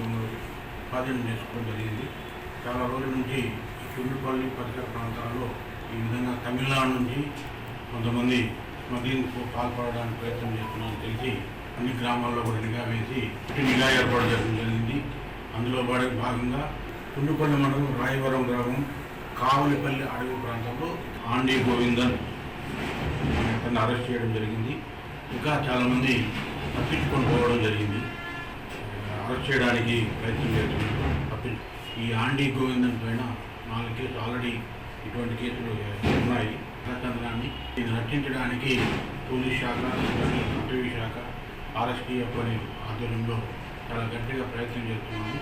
మనం స్వాధీనం చేసుకోవడం జరిగింది. చాలా రోజుల నుంచి చుండుపల్లి పరిసర ప్రాంతాల్లో ఈ విధంగా తమిళనాడు నుంచి కొంతమంది స్మగ్లింగ్కు పాల్పడడానికి ప్రయత్నం చేస్తున్నారని తెలిసి అన్ని గ్రామాల్లో కూడా నిఘా వేసి నిఘా ఏర్పాటు చేయడం జరిగింది. అందులో భాగంగా చుండుపల్లి మండలం రాయవరం గ్రామం కావలిపల్లి అడవి ప్రాంతంలో ఆండి గోవిందన్ అతన్ని అరెస్ట్ చేయడం జరిగింది. ఇంకా చాలామంది తప్పించుకొని పోవడం జరిగింది. అరెస్ట్ చేయడానికి ప్రయత్నం చేస్తున్నారు. ఈ ఆండి గోవిందన్ పైన 4 కేసులు ఆల్రెడీ ఇటువంటి కేసులు ఉన్నాయి. చంద్రాన్ని దీన్ని రక్షించడానికి పోలీస్ శాఖ, అటవీ శాఖ, RSTF ఆధ్వర్యంలో చాలా గట్టిగా ప్రయత్నం చేస్తున్నాము.